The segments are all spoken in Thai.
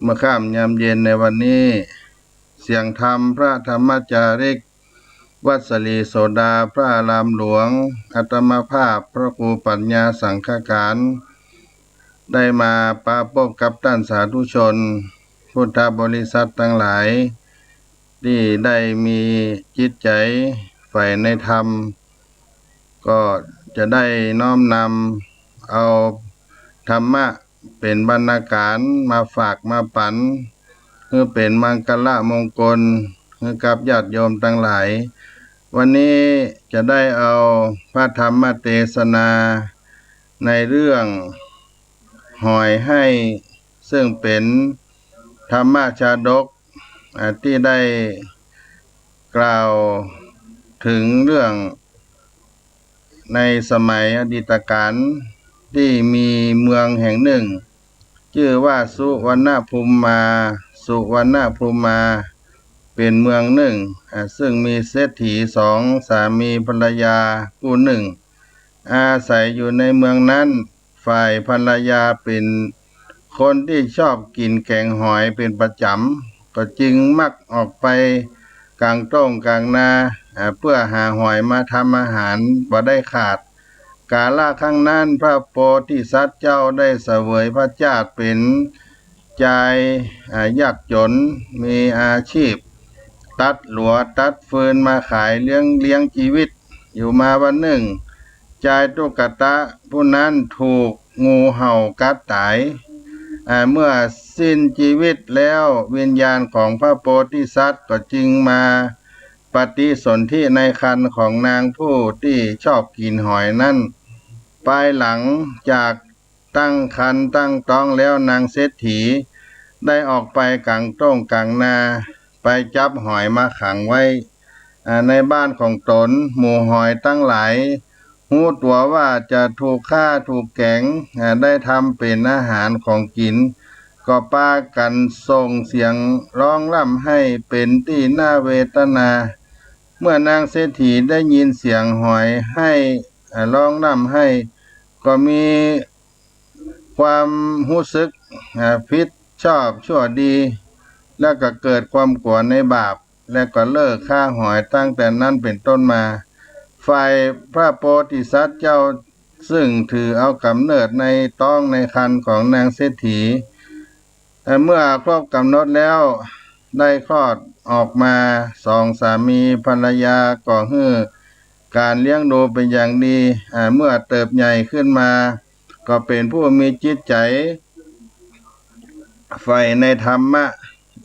เมื่อค่ำยามเย็นในวันนี้เสียงธรรมพระธรรมจาริกวัดสลีโสดาพระอารามหลวงอาตมาภาพพระครูปัญญาสังฆการได้มาปะพบกับท่านสาธุชนพุทธบริษัททั้งหลายที่ได้มีจิตใจใฝ่ในธรรมก็จะได้น้อมนำเอาธรรมะเป็นบรรณาการมาฝากมาปันเพื่อเป็นมังคละมงคลให้กับญาติโยมทั้งหลายวันนี้จะได้เอาพระธรรมเทศนาในเรื่องหอยให้ซึ่งเป็นธรรมชาดกที่ได้กล่าวถึงเรื่องในสมัยอดีตการที่มีเมืองแห่งหนึ่งชื่อว่าสุวรรณภูมิมาเป็นเมืองหนึ่งซึ่งมีเศรษฐีสองสามีภรรยาคู่หนึ่งอาศัยอยู่ในเมืองนั้นฝ่ายภรรยาเป็นคนที่ชอบกินแกงหอยเป็นประจำก็จึงมักออกไปกลางต้งกลางนาเพื่อหาหอยมาทำอาหารบ่ได้ขาดกาลครั้งนั้นพระโพธิสัตว์เจ้าได้เสวยพระเจ้าเป็นใจยากจนมีอาชีพตัดหลัวตัดฟืนมาขายเลี้ยงชีวิตอยู่มาวันหนึ่งชายตุกตะผู้นั้นถูกงูเห่ากัดตายเมื่อสิ้นชีวิตแล้ววิญญาณของพระโพธิสัตว์ก็จึงมาปฏิสนธิในครรภ์ของนางผู้ที่ชอบกินหอยนั้นภายหลังจากตั้งครรภ์ตั้งท้องแล้วนางเศรษฐีได้ออกไปกลางต้งกลางนาไปจับหอยมาขังไว้ในบ้านของตนหมู่หอยตั้งหลายรู้ตัวว่าจะถูกฆ่าถูกแกงได้ทำเป็นอาหารของกินก็พากันส่งเสียงร้องร่ำให้เป็นที่น่าเวทนาเมื่อนางเศรษฐีได้ยินเสียงหอยให้ร้องร่ำให้ก็มีความรู้สึกผิดชอบชั่วดีแล้วก็เกิดความกลัวในบาปและก็เลิกฆ่าหอยตั้งแต่นั้นเป็นต้นมาฝ่ายพระโพธิสัตว์เจ้าซึ่งถือเอากำเนิดในท้องในครรภ์ของนางเศรษฐีเมื่อครบกำหนดแล้วได้คลอดออกมาสองสามีภรรยาก็ฮื้อการเลี้ยงดูเป็นอย่างดีเมื่อเติบใหญ่ขึ้นมาก็เป็นผู้มีจิตใจใฝ่ในธรรมะ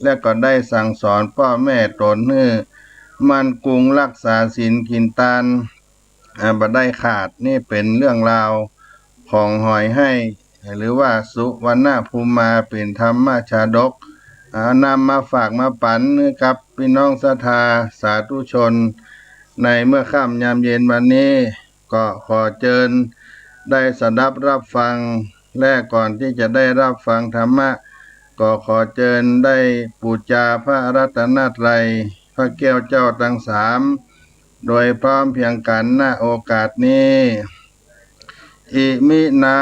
และก็ได้สั่งสอนพ่อแม่ตนให้มันกุงรักษาศีลกินทานบ่ได้ขาดนี่เป็นเรื่องราวของหอยให้หรือว่าสุวรรณภูมิมาเป็นธรรมชาดกนำมาฝากมาปันกับพี่น้องศรัทธาสาธุชนในเมื่อค่ำยามเย็นวันนี้ก็ขอเชิญได้สดับรับฟังและก่อนที่จะได้รับฟังธรรมะก็ขอเชิญได้บูชาพระรัตนตรัยพระแก้วเจ้าทั้งสามโดยพร้อมเพียงกันณโอกาสนี้อิมินา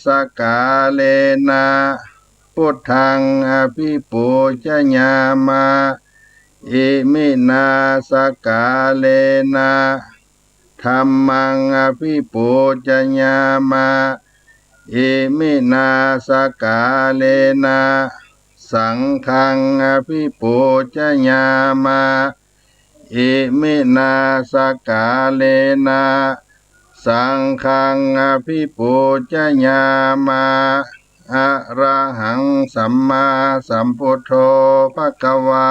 สกาเลนะพุทธังอภิปูชญามาอิมินาสกาเลนะธัมมังอภิปูชญามาอิมินาสกาเลนะสังฆังอภิปูชญามาอิมินาสกาเลนะสังฆังอภิปูชญามาอะระหังสัมมาสัมพุทโธภควา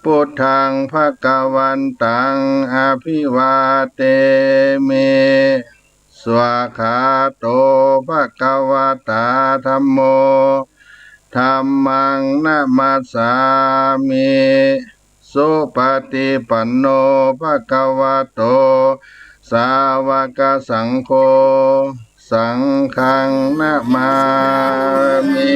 พุทธังภควันตังอภิวาเทมิสวากขาโตภควตาธัมโมธัมมังนะมัสสามิสุปฏิปันโนภควโตสาวกสังโฆสังฆังนะมามิ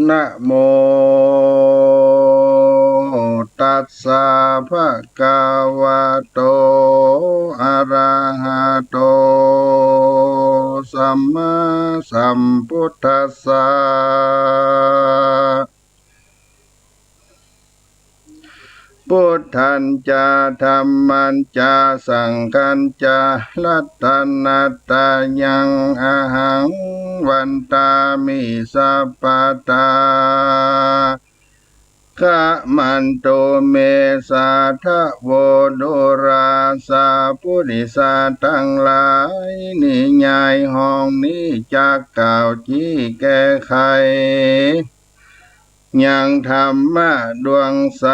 นะโมตัสสะภะคะวะโตอะระหะโตสัมมาสัมพุทธัสสะพุทธันจะธัมมันจะสังฆันจะลัตตนัตตายังอะหังวันตามิสัพพตา ขะมันโตเมสาทะโวโดราสาปุริสาทั้งหลายนิยายห้องนี้จากกล่าวจี้แก้ไขยังธรรมะดวงใส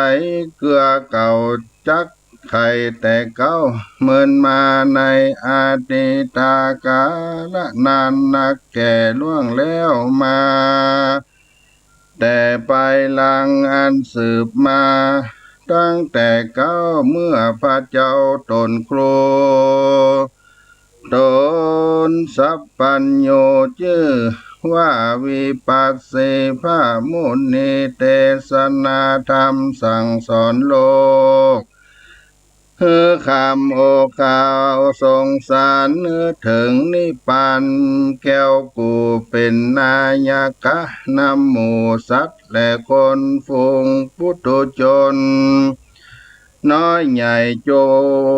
เกลือเก่าจักไข่แต่เก้าเมินมาในอาติตากาละนานนักแก่ล่วงแล้วมาแต่ไปหลังอันสืบมาตั้งแต่เก้าเมื่อพระเจ้าตนครูตนสัพปัญโยชื่อว่าวิปัสสิภามุนีเทศนาธรรมสั่งสอนโลกคำโอคาวสงสารถึงนิพพานแก้วกูเป็นนายกะนำหมู่สัตว์และคนฝูงปุถุชนน้อยใหญ่โจ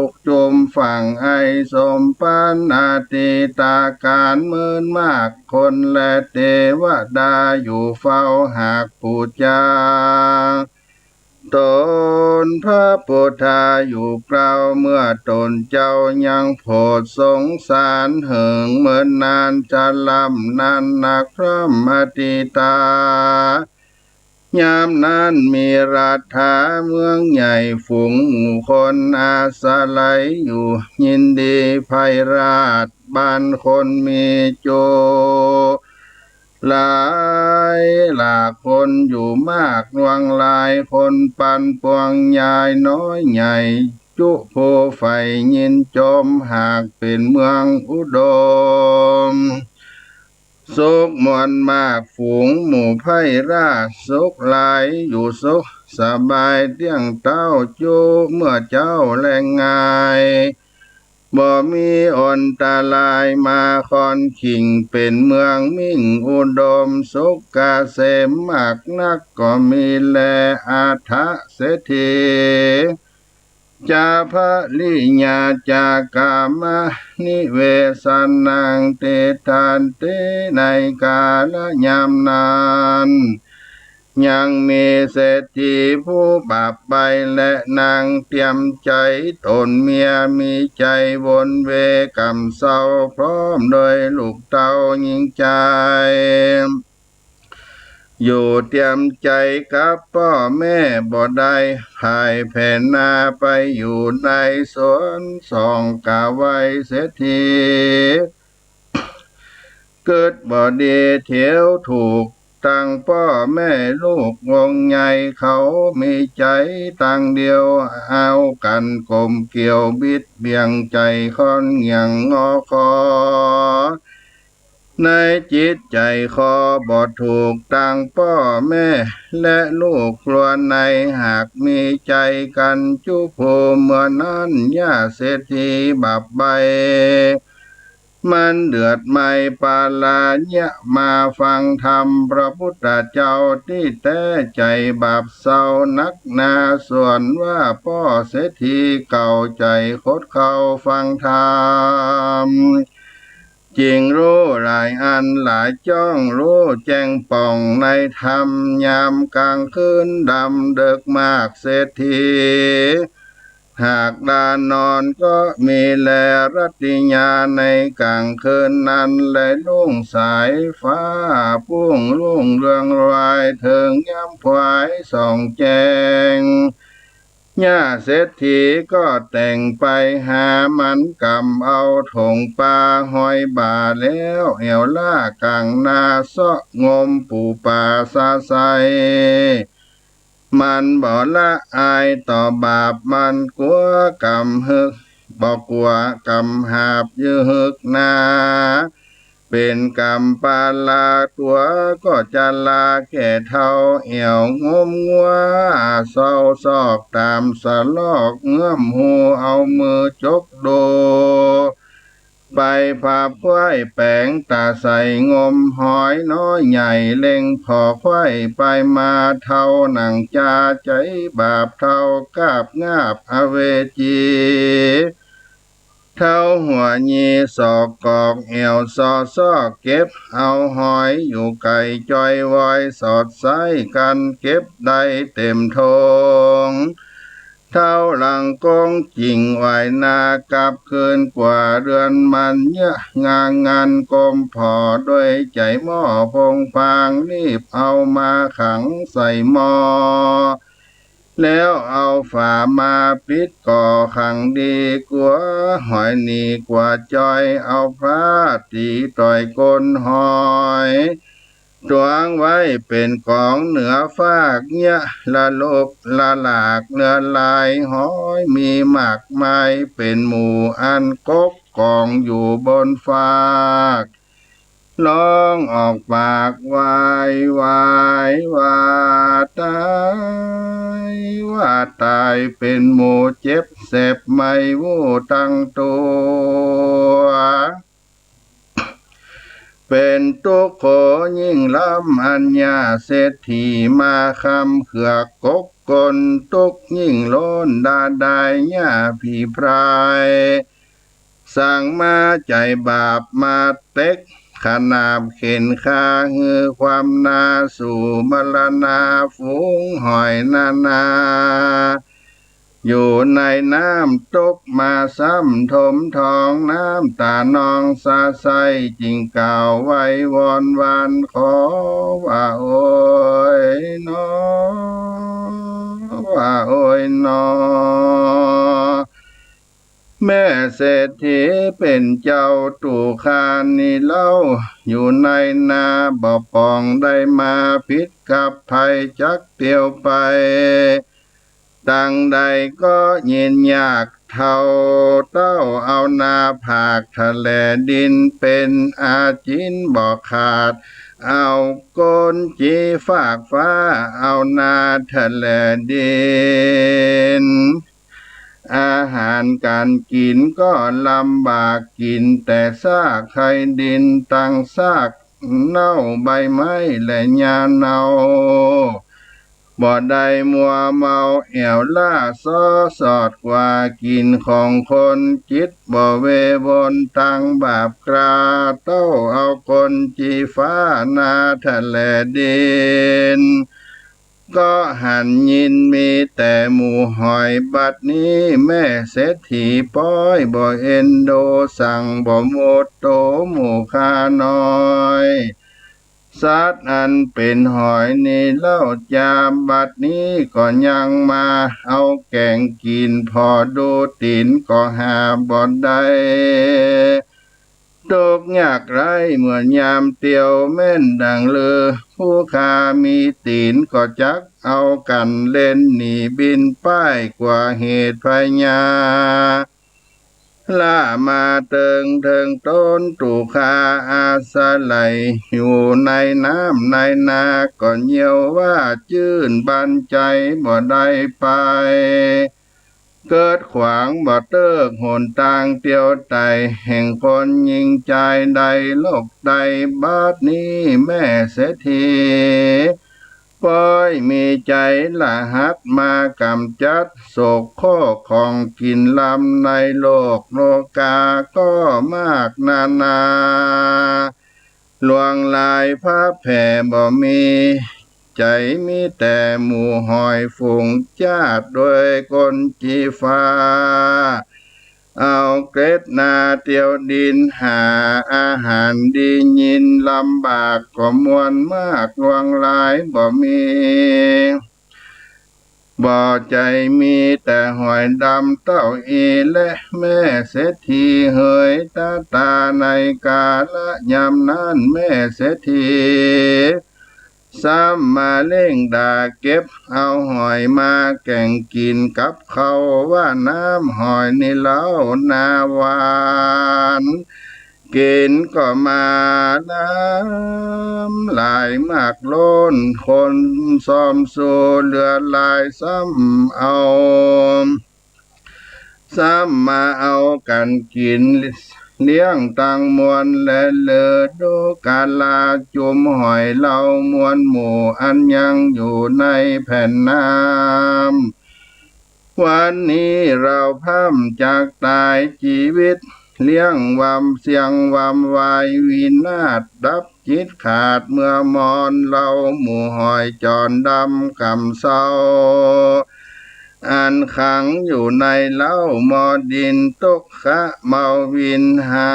กจมฝั่งไอสมปันอาติตาการเมินมากคนและเทวดาอยู่เฝ้าหากปูจาตนพระพุทธาอยู่เปล่าเมื่อตนเจ้ายังโพดสงสารเหิงเหมือนนานจะลำนานนักพระมติตายามนั้นมีราชาเมืองใหญ่ฝูงหมู่คนอาศัยอยู่ยินดีไพราชบ้านคนมีโจหลายหลากคนอยู่มากวงลายคนปันปวงยายน้อยใหญ่จุโพไฟยินจมหากเป็นเมืองอุดมสุขมวลมากฝูงหมู่ไพราชสุขหลายอยู่สุขสบายเตี้ยงเต้าจูเมื่อเจ้าแรงงายบ่มีอันตรายมาคอนขิงเป็นเมืองมิ่งอุดมสุขเกษมมากนักก็มีแลอาทะเศรษฐีจาภลิญาจากามะนิเวสนังเตทานเตในกาลยามนานยังมีเศรษฐีผู้บาปไปและนางเตรียมใจตนเมียมีใจวนเวกรรมเศร้าพร้อมโดยลูกเต้ายิงใจอยู่เตรียมใจกับพ่อแม่บ่ได้พายแผ่นนาไปอยู่ในสวนสองกาไว้เสียทีเกิดบ่ดีเถียวถูกตั้งพ่อแม่ลูกวงใหญ่เขามีใจตั้งเดียวเอากันกลมเกี่ยวบิดเบี่ยงใจค่อนเงียงงอคอในจิตใจคอบอดถูกต่างพ่อแม่และลูกครวญในหากมีใจกันจุโพเมื่อนั้นย่าเศรษฐีบับใบมันเดือดไม่ปาลาเนี่ยมาฟังธรรมพระพุทธเจ้าที่แท้ใจบาปเศร้านักหนาส่วนว่าพ่อเศรษฐีเก่าใจคดเข้าฟังธรรมจริงรู้หลายอันหลายจ้องรู้แจ้งป่องในธรรมยามกลางคืนดำเดึกมากเศรษฐีหากดานอนก็มีแลรัติญาในกลางคืนนั้นและลุ่งสายฟ้าพุ่งลุ่งเรืองรายถึงย้ำพวายส่องแจงย่าเศรษฐีก็แต่งไปหามันกำเอาถงปลาหอยบาแล้วเอวล่ากลางนาซะงมปูป่าซาใสมันบ่ละอายต่อบาปมันกลัวกำหึกบ่กลัวกำหาบยือหึกนา เป็นกรรมปาลาตัวก็จะลาแก่เท่าเอวงมงัวเศร้าซอกตามสลอกเงื่อมหูเอามือจกโดไปผาควายแปงตาใสงมหอยน้อยใหญ่เล็งพอควายไปมาเท่าหนังจาใจบาปเท่ากาบงาบอเวจีเท่าหัวยีศอกกอกเอวซอซอกเก็บเอาหอยอยู่ไก่จอยวอยสอดไส้กันเก็บได้เต็มทงเท่าหลังกงจิงไหวนากับคืนกว่าเรือนมันเยอะงานกลมพอด้วยใจหม้อพงพางรีบเอามาขังใส่หม้อแล้วเอาฝามาปิดก่อขังดีกว่าหอยนีกว่าจอยเอาพระตีต่อยก้นหอยตวงไว้เป็นกองเหนือฟากเนี่ยละลบละหลากเนื้อลายหอยมีหมากไม้เป็นหมู่อันกบกองอยู่บนฟากร้องออกปากวายวายวาตายว่าตายเป็นหมู่เจ็บเสบไม่วู้ตั้งตัวเป็นตุกโขยิ่งล้ำอัญญาเศรษฐีมาคำเขือกกกกลตุกยิ่งโล้นดาดายญาผีพรายสั่งมาใจบาปมาเต็กขนาบเข็นคาฮือความนาสู่มรณาฝูงหอยนาอยู่ในน้ำตกมาซ้ำถมทองน้ำตานองสาใสจิงเก่าไว้วอนวานขอว่าโอ้ยนอว่าโอ้ยนอแม่เศรษฐีเป็นเจ้าตู่คานีเล่าอยู่ในนาบ่อปองได้มาพิษกับภัยจักเตียวไปตั้งใดก็ยินยากเท่าเต้าเอานาผากทะเลดินเป็นอาจินบ่ขาดเอาก้นจีฝากฟ้าเอานาทะเลดินอาหารการกินก็ลำบากกินแต่ซากไข่ดินตั้งซากเน่าใบไม้และหญ้าเน่าบ่ได้มัวเมาแอวล่าซ้อสอดกว่ากินของคนจิตบ่เวบนตั้งบาปกราเต้าเอาคนจีฟ้านาทะเลดินก็หันยินมีแต่หมู่หอยบัดนี้แม่เศรษฐีป้อยบ่เอ็นโดสั่งบ่โมดโตหมู่คาน้อยสัตว์อันเป็นหอยนี่เล่าจามบัดนี้ก็ยังมาเอาแกงกินพอดูตีนก็หาบ่ได้ตกยากไรเมื่อยามเตียวแม่นดังเลือผู้ขามีตีนก็จักเอากันเล่นหนีบินป้ายกว่าเหตุพยาล่ามาเติงเทิงต้นตูคาอาสาไหลอยู่ในน้ำในนาก่อนเหี่ยวว่าจื่นบันใจบ่ได้ไปเกิดขวางบ่เติกหนทางเตียวไตแห่งคนยิงใจใดโลกใดบาดนี้แม่เศรษฐีป้อยมีใจละหัดมากำจัดโศกโคของกินลำในโลกโลกาก็มากนาลวงลายพระแผ่บ่มีใจมีแต่หมู่หอยฝูงจาดด้วยคนจีฟ้าเอาเกล็ดนาเตียวดินหาอาหารดียินลำบากก็มวลมากลวงลายบ่มีบ่ใจมีแต่หอยดำเต้าอีและแม่เศรษฐีเฮยตาในกาละยามนั้นแม่เศรษฐีซ้ำมาเล่งด่าเก็บเอาหอยมาแก่งกินกับเขาว่าน้ำหอยนี่เล่านาหวาน กินก็มาน้ำลายมากล้นคนซ้อมสู้เลือดลายซ้ำเอาซ้ำมาเอากันกินเลี้ยงตังมวลและเลอดูกาลาจุมหอยเหล่ามวลหมู่อันยังอยู่ในแผ่นน้ำวันนี้เราพัมจากตายชีวิตเลี้ยงวำเสียงวำวายวินาศดับจิตขาดเมื่อมอนเราหมู่หอยจอนดำกำเศร้าอันขังอยู่ในเล้ามอดินตกขะเมาวินหา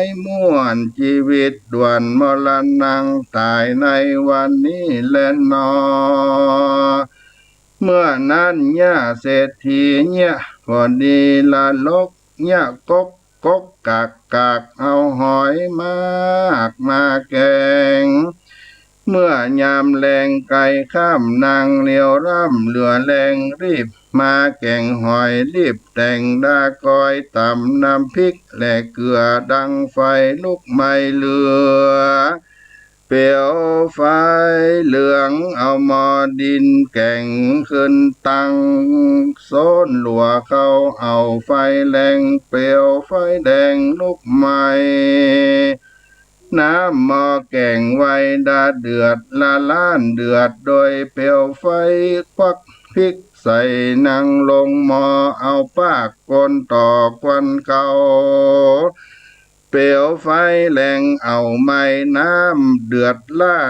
ยม่วนชีวิตด่วนมรณังตายในวันนี้แลนอเมื่อนั้นย่าเศรษฐีเนี่ยพอดีละลกเนี่ยกกกากเอาหอยมากมาแกงเมื่อยามแรงไก่ข้ามนางเลียวร่ำเหลือแรงรีบมาแกงหอยรีบแต่งดากอยตำน้ำพริกและเกลือดังไฟลุกไม่เหลือเปลวไฟเหลืองเอาหมอดินแก่งขึ้นตั้งโซนหลัวเขาเอาไฟแรงเปลวไฟแดงลุกไหม้น้ำหม้อแกงไว้ดาเดือดละล้านเดือดโดยเปลวไฟควักพริกใส่นั่งลงหม้อเอาปากกนต่อควันเก่าเปลวไฟแรงเอาไม้น้ำเดือดล้า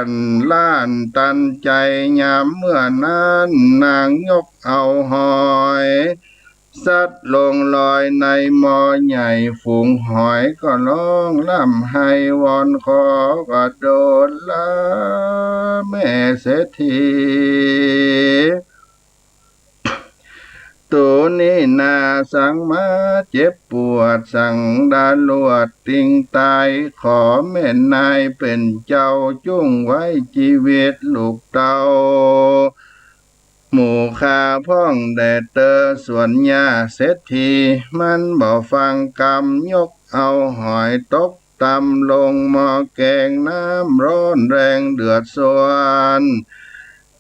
นตันใจยามเมื่อนั้นนางยกเอาหอยซัดลงลอยในหม้อใหญ่ฝูงหอยก็ร้องล่ำให้วอนขอกระโดดละแม่เศรษฐีตัวนี้นาสังมาเจ็บปวดสั่งดาลวดติงตายขอแม่นายเป็นเจ้าจุ้งไว้ชีวิตลูกเต้าหมู่ข้าพ่องแดดเตอส่วนยาเศรษฐีมันบ่ฟังกำยกเอาหอยตกตำลงหม้อแกงน้ำร้อนแรงเดือดสวน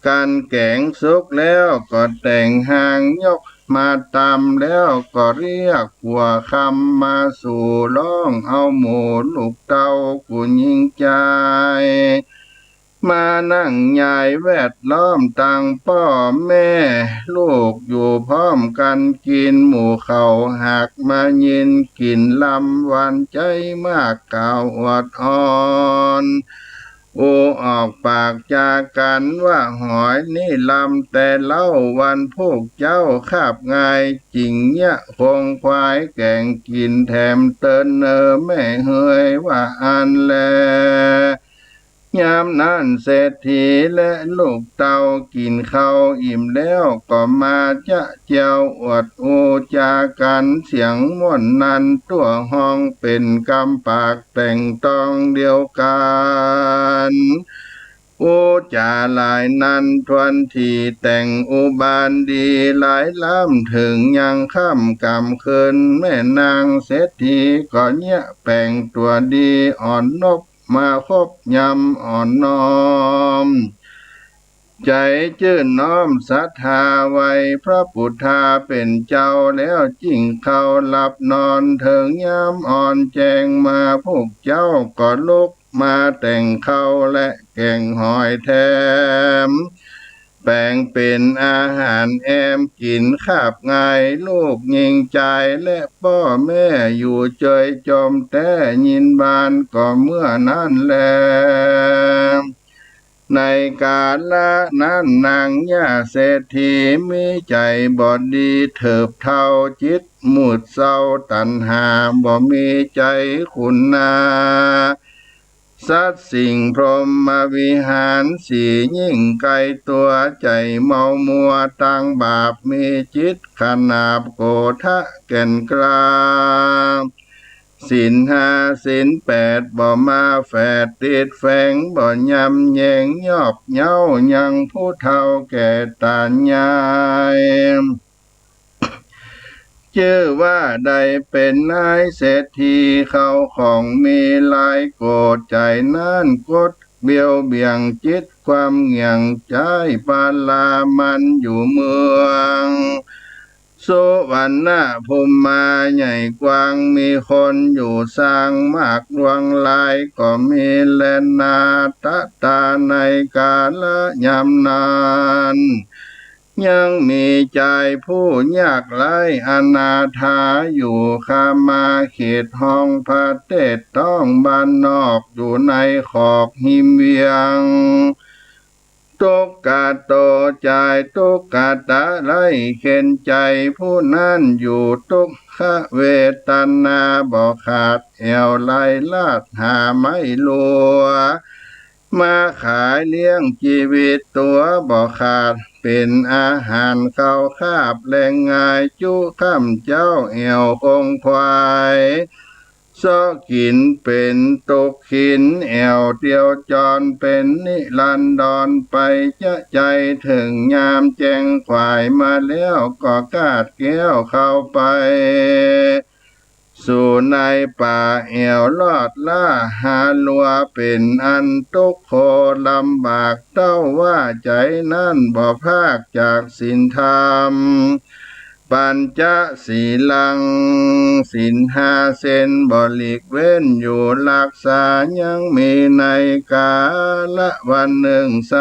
การแกงสุกแล้วก็แต่งหางยกมาตำแล้วก็เรียกหัวคำมาสู่ร้องเอาหมูลูกเต้ากูยิงใจมานั่งยายแวดล้อมตังพ่อแม่ลูกอยู่พร้อมกันกินหมูเขาหักมายินกินลำวันใจมากกล่าวอดอ่อนโอออกปากจากกันว่าหอยนี่ลำแต่เล่าวันพวกเจ้าคาบงายจริงเนี่ยคงควายแกงกินแถมเตินแม่เฮยว่าอันแลยามนั้นเศรษฐีและลูกเต่ากินข้าวอิ่มแล้วก็มาจะเจ้าอวดโอจากันเสียงม่วนนั้นตัวห้องเป็นกำปากแต่งตองเดียวกันโอจาหลายนั้นทวนทีแต่งอุบานดีหลายล้ำถึงยังค่ำกำคืนแม่นางเศรษฐีก็เนี่ยแปลงตัวดีอ่อนนบมาคบยำอ่อนน้อมใจจื่นน้อมศรัทธาไว้พระพุทธาเป็นเจ้าแล้วจิ้งเข้าหลับนอนถึงยามอ่อนแจงมาพวกเจ้าก็ลุกมาแต่งเข้าและแกงหอยแถมแปลงเป็นอาหารแอมกินคาบง่ายลูกยิงใจและพ่อแม่อยู่เจยจอมแต่ยินบานก็เมื่อนั้นแลในกาลนั้นนางย่าเศรษฐีมีใจบอดีเถิบเท่าจิตมุดเศร้าตัณหาบ่มีใจคุณนาสัตว์สิ่งพรหมวิหารสี่ยิ่งไกลตัวใจเมามัวตั้งบาปมีจิตขนาบโกทะแก่นกลางศีลห้าศีลแปดบ่มาแฝดติดแฝงบ่ยำแยงยอบเย้ายังผู้เฒ่าแก่ตายาย ชื่อว่าได้เป็นนายเศรษฐีเขาของมีหลายโกรธใจนั่นกดเบียวเบี่ยงจิตความเหงี่ยงใจปาลามันอยู่เมืองสุวรรณภูมิมาใหญ่กว้างมีคนอยู่สร้างมากดวงลายก็มีแลนาตะตาในกาละยำนานยังมีใจผู้ยากไร้อนาถาอยู่ขามาเขตห้องพระเทศต้องบ้านนอกอยู่ในขอกหิมเวียงตุกกะโตใจตุกกะตะไรเข็นใจผู้นั้นอยู่ทุกขเวทนาบ่ขาดเอวไหลลาดหาไม่ลัวมาขายเลี้ยงชีวิตตัวบ่ขาดเป็นอาหารข้าวคาบแรงงายจุข้ามเจ้าเอวคงควายซอกินเป็นตกขินแอวเดียวจรเป็นนิรันดรไปจะใจถึงยามแจ้งควายมาแล้วก็กาดแก้วเข้าไปสู่ในป่าแอวลอดล่าหาลัวเป็นอันทุกข์โคลำบากเต้าว่าใจนั่นบ่ภาคจากศีลธรรมปัญจศีลังศีลห้าเส้นบ่หลีกเว้นอยู่รักษายังมีในกาละวันหนึ่งใส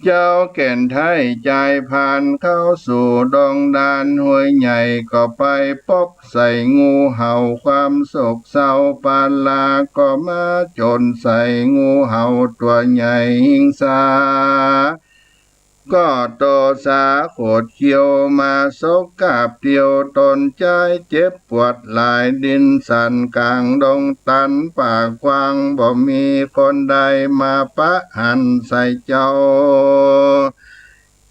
เจ้าแก่นไทยใจผ่านเข้าสู่ดงดานห้วยใหญ่ก็ไปพบใส่งูเห่าความโศกเศร้าปาลาก็มาจนใส่งูเห่าตัวใหญ่หิงสาก็โตสาโขดเขียวมาซกกาบเดียวตนใจเจ็บปวดหลายดินสันกลางดงตันป่ากว้างบ่มีคนใดมาปะหันใส่เจ้า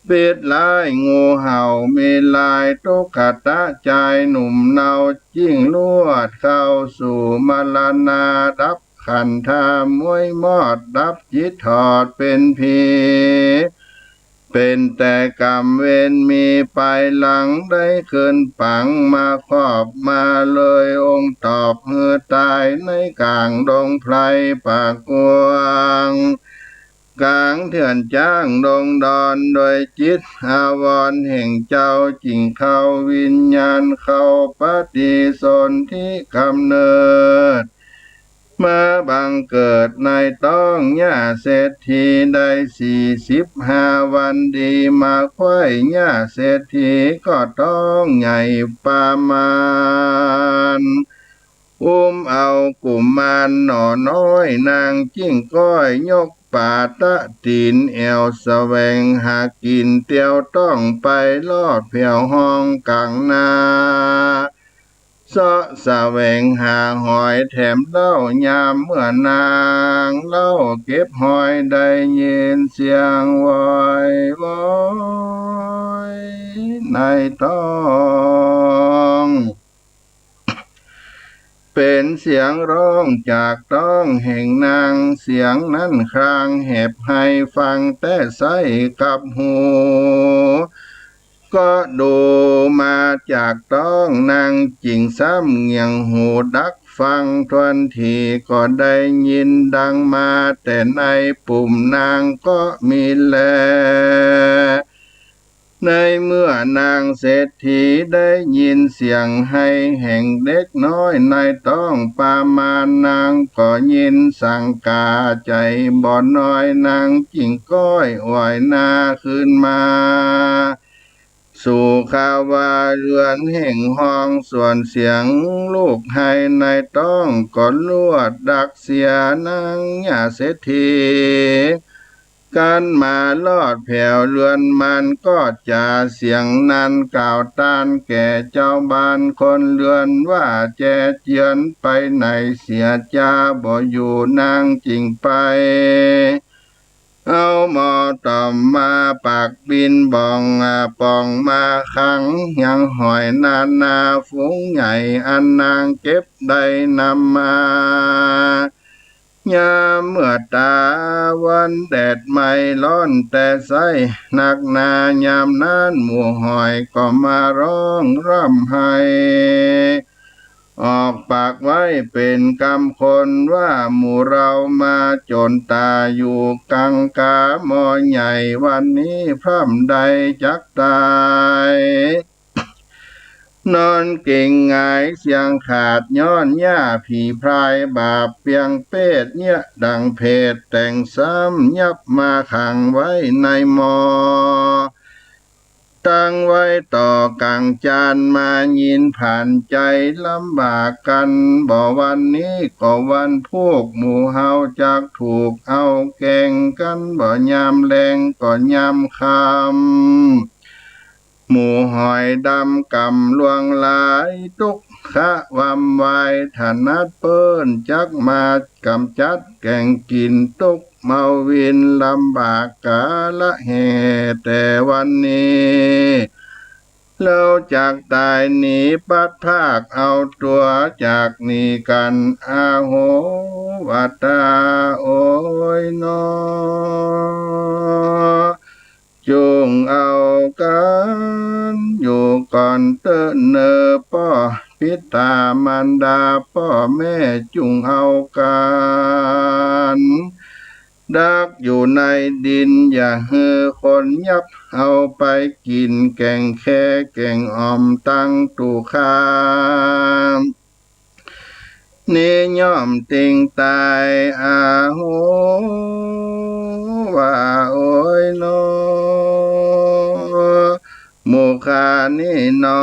ปิดลายงูเห่ามีลายตุกขตะใจหนุ่มเนาจิ้งลวดเข้าสู่มรณาดับขันธามวยมอดดับจิตถอดเป็นผีเป็นแต่กรรมเวรมีไปหลังได้คืนปังมาครอบมาเลยองค์ตอบเฮือตายในกลางดงไพรปากกวางกลางเถื่อนจ้างดงดอนโดยจิตอาวรณ์แห่งเจ้าจิงเข้าวิญญาณเข้าปฏิสนธิกำเนิดมาบังเกิดในต้องย่าเศรษฐีได้45 วันดีมาควายย่าเศรษฐีก็ต้องใหญ่ปามานเอากุมารหน่อน้อยนางจิ้งก้อยยกป่าตะตีนแอวแสวงหากินเตียวต้องไปลอดแผ่วห้องกลางนาเสาะแสวงหาหอยแถมเล่ายามเมื่อนางเล่าเก็บหอยได้ยินเสียงวอยวอยในท้องเป็นเสียงร้องจากต้องแห่งนางเสียงนั้นครางแหบให้ฟังแต่ใสกับหูก็ดูมาจากต้องนางจิงซ้ำเงียงหูดักฟังทวนทีก็ได้ยินดังมาแต่ในปุ่มนางก็มีแลในเมื่อนางเศรษฐีได้ยินเสียงให้แห่งเด็กน้อยในต้องปามานางก็ยินสังกาใจบ่น้อยนางจิงก้อยไหวนาขึ้นมาสู่ข่าวว่าเรือนแห่งห้องส่วนเสียงลูกให้ในต้องก็ลวดดักเสียนางย่าเศรษฐีการมาลอดแผ่วเรือนมันก็จะเสียงนั้นกล่าวต้านแก่เจ้าบ้านคนเรือนว่าแจเจียนไปไหนเสียจ้าบ่อยู่นางจริงไปเอาหมอต่อมมาปากบินบองปองมาขังยังหอยนาฝูงใหญ่อันนางเก็บได้นำมา ยามเมื่อตาวันแดดไม่ร้อนแต่ใสหนักหนายามนั้นหมู่หอยก็มาร้องร่ำไห้ออกปากไว้เป็นกำคนว่าหมู่เรามาจนตาอยู่กังกาหมอใหญ่วันนี้พร่ำใดจักตายนอนเก่งหงายเสียงขาดย้อนหญ้าผีพรายบาปเปียงเป็ดเนี่ยดังเพศแต่งซ้ำยับมาขังไว้ในมอตั้งไว้ต่อกังจานมายินผ่านใจลำบากกันบ่วันนี้ก็วันพวกหมู่เฮาจากถูกเอาแกงกันบ่ยามแรงก็ยามคำหมู่หอยดำกำลวงหลายทุกขะวำวายถนัดเปิ้นจักมากำจัดแกงกินตุกเมาวินลำบากกาละแห่แต่วันนี้เราจากตายหนีปัดภาคเอาตัวจากหนีกันอาโหวัตตาโอยนอจงเอากันอยู่ก่อนเตอเนอป้อพิตามารดาพ่อแม่จุงเอากันดักอยู่ในดินอย่าเฮือคนยับเอาไปกินแกงแค่แกงอ่อมตั้งตู่คามนี่ย่อมติงตายอาโหว่าโอ้ยนอหมู่ข้านี่นอ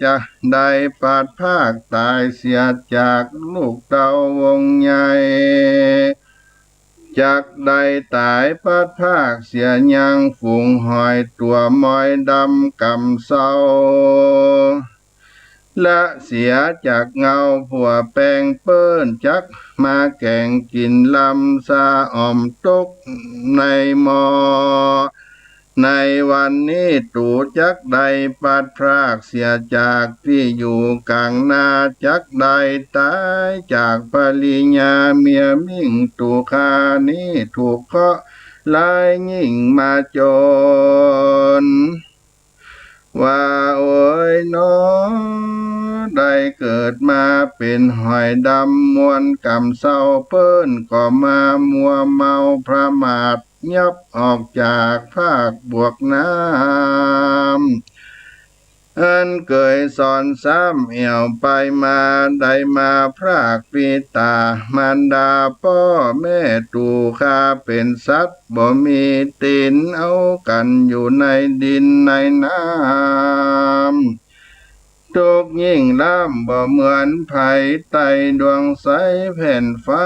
จะได้ปัดภาคตายเสียจากลูกเต้าวงใหญ่จักได้ตายปัดภาคเสียยังฝูงหอยตัวมอยดำกำเศร้าละเสียจากเงาผัวแปงเปิ้นจักมาแกงกินลำซาอ่อมตุกในหมอในวันนี้ตู่จักใดปัดพรากเสียจากที่อยู่กลางนาจักใดตายจากภริยาเมียมิ่งตู่คานี้ถูกเคาะลายยิ่งมาจนว่าโอ้ยน้อได้เกิดมาเป็นหอยดำมวนกำเศร้าเปิ้นก็มามัวเมาพระมาทยับออกจากภาคบวกน้ำอันเกยสอนซ้ำเอี่ยวไปมาได้มาพรากปีตามารดาพ่อแม่ตูข้าเป็นสัตว์บ่มีตีนเอากันอยู่ในดินในน้ำทุกยิ่งล้ำบ่เหมือนไผ่ไต่ดวงใสแผ่นฟ้า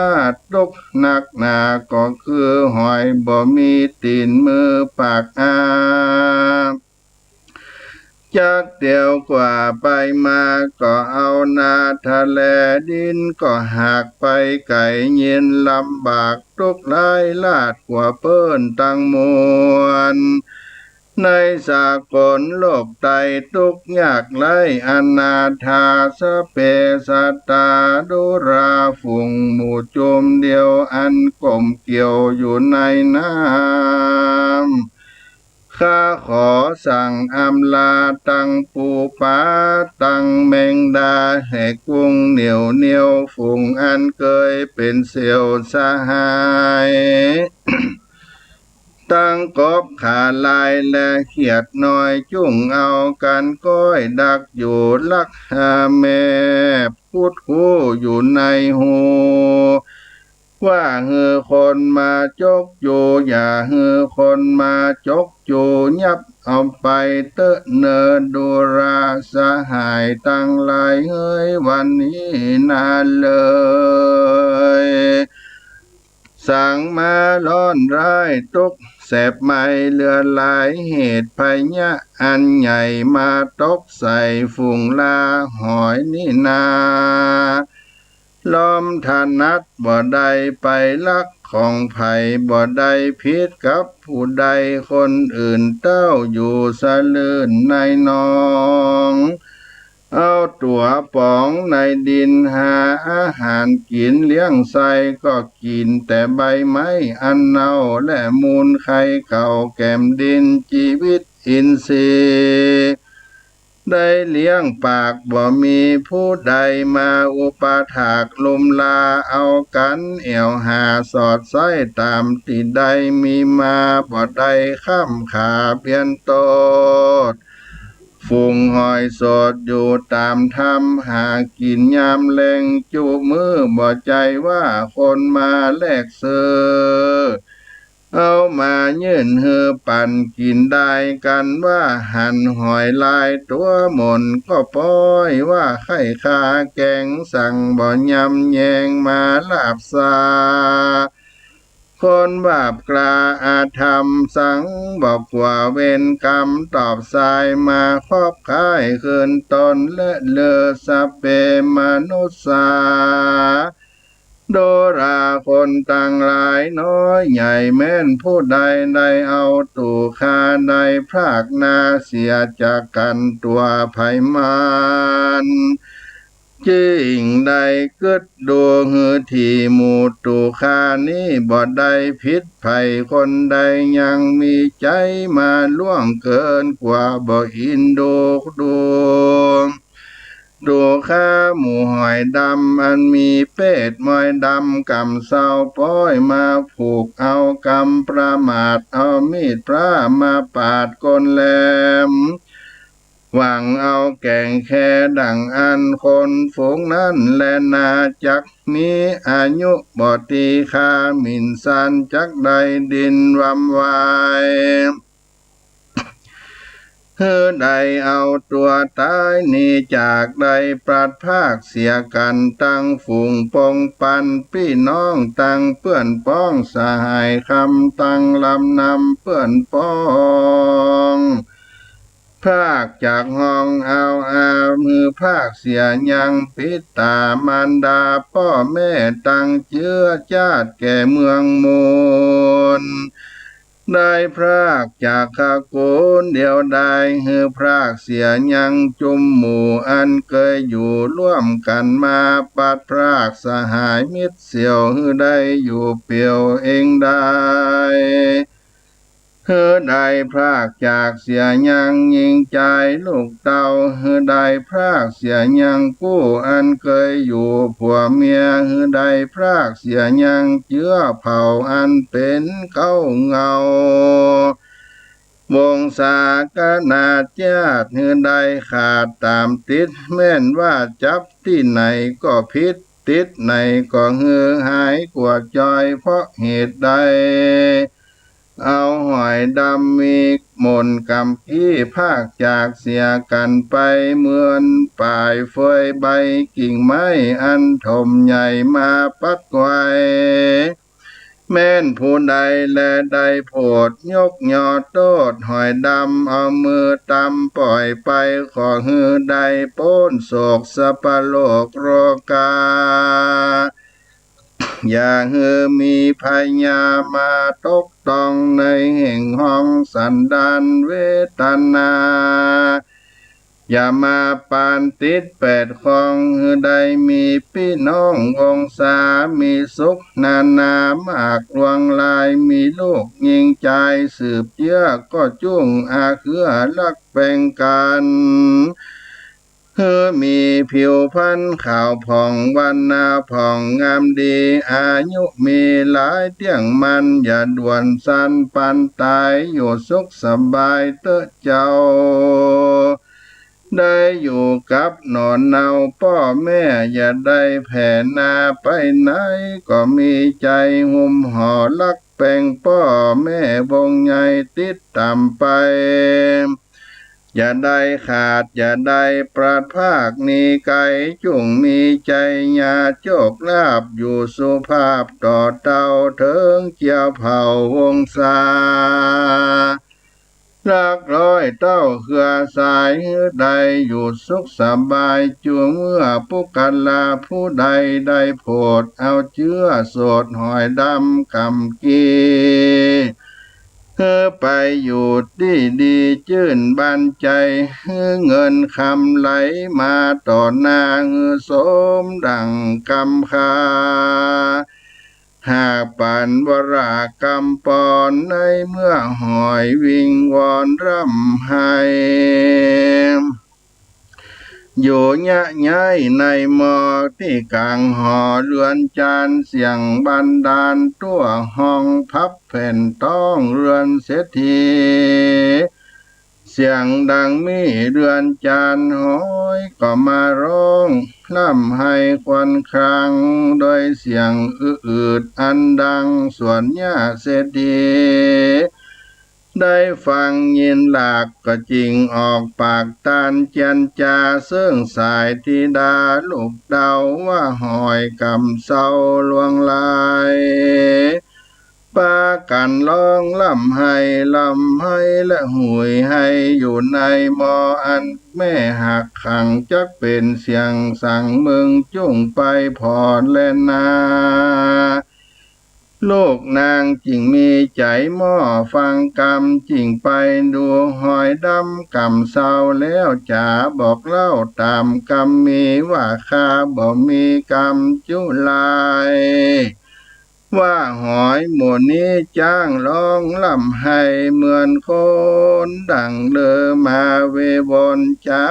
ทุกหนักหนาก็คือหอยบ่มีตีนมือปากอาจักเดียวกว่าไปมาก็เอานาทะเลดินก็หากไปไก่เย็นลำบากทุกไร้ลาดกว่าเปิ้นตั้งมวลในสากลโลกไตทุกยากไร้อนาถาสเปสตาดุราฝุ่งหมู่โจมเดียวอันกลมเกี่ยวอยู่ในน้ำข้าขอสั่งอำลาตั้งปูปาตั้งแมงดาแหกวงเหนียวเหนียวฝูงอันเคยเป็นเสี่ยวสหายตั้งกบขาลายและเขียดน้อยจุ่งเอากันก้อยดักอยู่ลักหาแม่พูดคู่อยู่ในหูว่าเฮือคนมาจกอยู่อย่าเฮือคนมาจกอยู่ยับเอาไปเตอะเนอดูราสหายตั้งหลายเฮ้ยวันนี้นานเลยสั่งมาร้อนร้ายตุกแสบไม่เลือหลายเหตุพยะอันใหญ่มาตกใส่ฝุ่งลาหอยนี่นาล้อมถนัดบ่ได้ไปลักของไผ่บ่ได้พิษกับผู้ใดคนอื่นเต้าอยู่สะลื่นในนอง เอาตัวป๋องในดินหาอาหารกินเลี้ยงไส้ก็กินแต่ใบไม้อันเน่าและมูลไข่เก่าแก้มดินชีวิตอินทรีย์ได้เลี้ยงปากบ่มีผู้ใดมาอุปถากลุมลาเอากันเอวหาสอดไส้ตามที่ใดมีมาบ่ได้ข้ามขาเปลี่ยนโตดฝูงหอยสดอยู่ตามธรรมหากินยามแลงจูมือบ่ใจว่าคนมาแลกเสือเอามายื่นเฮือปั่นกินได้กันว่าหั่นหอยลายตัวหมนก็ป้อยว่าไข่คาแกงสั่งบ่ยำแยงมาลาบซาคนบาปกลาอาธรรมสังบอกว่าเวรกรรมตอบสายมาครอบค่ายคืนตนและเลอสัพเปมนุษสาโดราคนต่างหลายน้อยใหญ่แม้นผู้ใดได้เอาตู่คาใดพรากนาเสียจากกันตัวไผมานจริงใดกึดดูหือที่หมู่ตู่คานี้บ่ได้พิษภัยคนใดยังมีใจมาล่วงเกินกว่าบ่อินดูข้าหมูหอยดำอันมีเป็ดมอยดำกำเศร้าป้อยมาผูกเอากำประมาทเอามีดพระมาปาดก้นแหลมหวังเอาแก่งแค่ดังอันคนฝูงนั้นและนาจักมีอายุบ่ตีคาหมิ่นสันจักใดดินวำวายเฮือใดเอาตัวตายนี่จากใดปราดภาคเสียกันตั้งฝูงปงปันพี่น้องตั้งเปื้อนป้องสหายคำตั้งลำนำเปื้อนป้องภาคจากห้องเอาอามือภาคเสียยังปิดตามารดาพ่อแม่ตั้งเชื้อชาติแก่เมืองมูลได้พรากจากข้าโกนเดียวได้เฮือพรากเสียยังจุมหมู่อันเคยอยู่ร่วมกันมาปัดพรากสหายมิตรเสี่ยวเฮือได้อยู่เปียวเองได้เฮือได้พรากจากเสียยังยิงใจลูกเต่าเฮือได้พรากเสียยังกู้อันเคยอยู่ผัวเมียเฮือได้พรากเสียยังเชื้อเผ่าอันเป็นเก้าเงาวงศากนาญาติเฮือใดขาดตามติดแม่นว่าจับที่ไหนก็พิษติดไหนก็เฮือหายกว่าจอยเพราะเหตุใดเอาหอยดำมีมนกำกี้ภาคจากเสียกันไปเหมือนป่ายเฟยใบกิ่งไม้อันถมใหญ่มาปัดไว้แม่นผู้ใดและใดโพดยกยอโตดหอยดำเอามือตำปล่อยไปขอฮือใดโป้นโศกสปะโลกโรกาอย่าเฮือมีพยามาตกต้องในแห่งห้องสันดานเวทนาอย่ามาปานติดแปดของฮือใดมีพี่น้องวงศามีสุขนานามากลวงลายมีลูกยิงใจสืบเชื้อก็จุ้งอาเคือลักแบ่งกันเฮือมีผิวพรรณขาวผ่องวันนาผ่องงามดีอายุมีหลายเตี้ยงมันอย่าด่วนสันปันตายอยู่สุขสบายเตอะเจ้าได้อยู่กับนอนเนาพ่อแม่อย่าได้แผ่นาไปไหนก็มีใจหุ่มห่อลักแปงพ่อแม่วงใหญ่ติดตามไปอย่าได้ขาดอย่าได้ปราดภาคนี้ไกลจุงมีใจญาโจกลาบอยู่สุภาพต่อเต้าเถิงเกี่ยวเผ่าวงศารักร้อยเต้าเครือสายใดอยู่สุขสบายจูเมื่อผู้กันลาผู้ใดได้โพดเอาเชื้อโสดหอยดำกำกี ไปอยู่ที่ดีจื่นบานใจเงินคำไหลมาต่อหน้าสมดังกำคาหากปันวรากรรมปอนในเมื่อหอยวิงวอนร่ำไห้อยู่ยะย้ายในหมอกที่กลางหอเรือนจานเสียงบันดาลตัวห้องพับแผ่นต้องเรือนเศรษฐีเสียงดังมีเรือนจานหอยก็มาร้องล่ำให้ควันครังโดยเสียงอืดอันดังส่วนญาเศรษฐีได้ฟังยินหลากก็จริงออกปากตานเจียนจาซึ่งสายธิดาลูกเดาว่าหอยกำเศร้าลวงลายปากันร้องล่ำให้และหุยให้อยู่ในมออันแม่หักขังจักเป็นเสียงสั่งมึงจุ่งไปพอและนาลูกนางจิงมีใจหม้อฟังกรรมจิงไปดูหอยดำกำเศร้าแล้วจะบอกเล่าตามกรรมมีว่าข้าบ่มีกรรมจุลายว่าหอยหมู่นี้จ้างร้องล่ำให้เหมือนคนดังเลอมาเวบนจ้า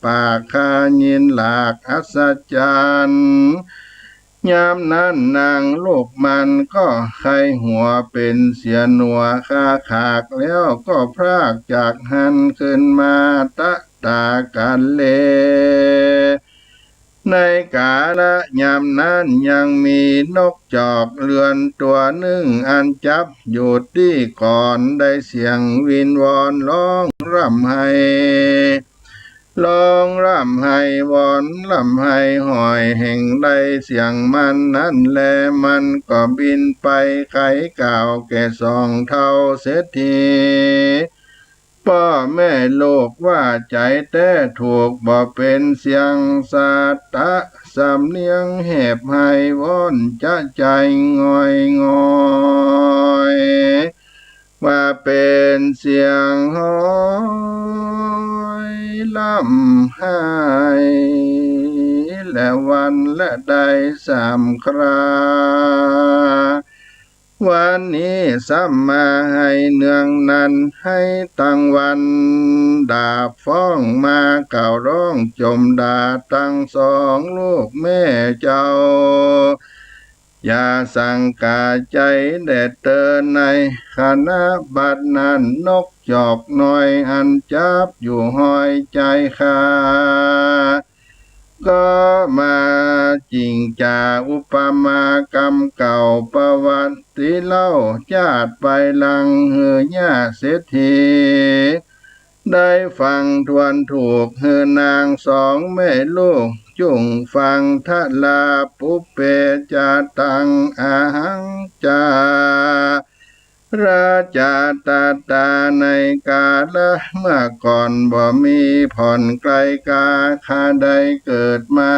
ปากคายินหลากอัศจรรย์ยามนั้นนางลูกมันก็ไข้หัวเป็นเสียหนัวคาขากแล้วก็พรากจากหันขึ้นมาตะตากันเลในกาละยามนั้นยังมีนกจอกเรือนตัวหนึ่งอันจับอยู่ที่ก่อนได้เสียงวินวอนร้องร่ำให้ร้องร่ำให้วอนร่ำให้หอยแห่งใดเสียงมันนั้นแลมันก็บินไปไกลก่าวแก่สองเท่าเสียทีพ่อแม่โลกว่าใจแต่ถูกบ่เป็นเสียงสัตตะสำเนียงแหบให้วอนจะใจงอยงอยว่าเป็นเสียงหอยล่ำไห้และวันและใดสามคราวันนี้ซ้ำมาให้เนืองนั้นให้ตั้งวันดาบฟ้องมาเก่าร้องจมดาตั้งสองลูกแม่เจ้าอย่าสั่งกาใจแดดเตือนในคณะบัดนั้นนกจอกน้อยอันจับอยู่ห้อยใจข้าก็มาจริงจาอุปมากรรมเก่าประวัติเล่าชาติไปหลังเฮือญาเศรษฐีได้ฟังทวนถูกเฮือนางสองแม่ลูกจุงฟังทะลาปุเปจาตังอาหังจาราชาตาตาในกาละเมื่อก่อนบ่มีผ่อนไกลกาคาใดเกิดมา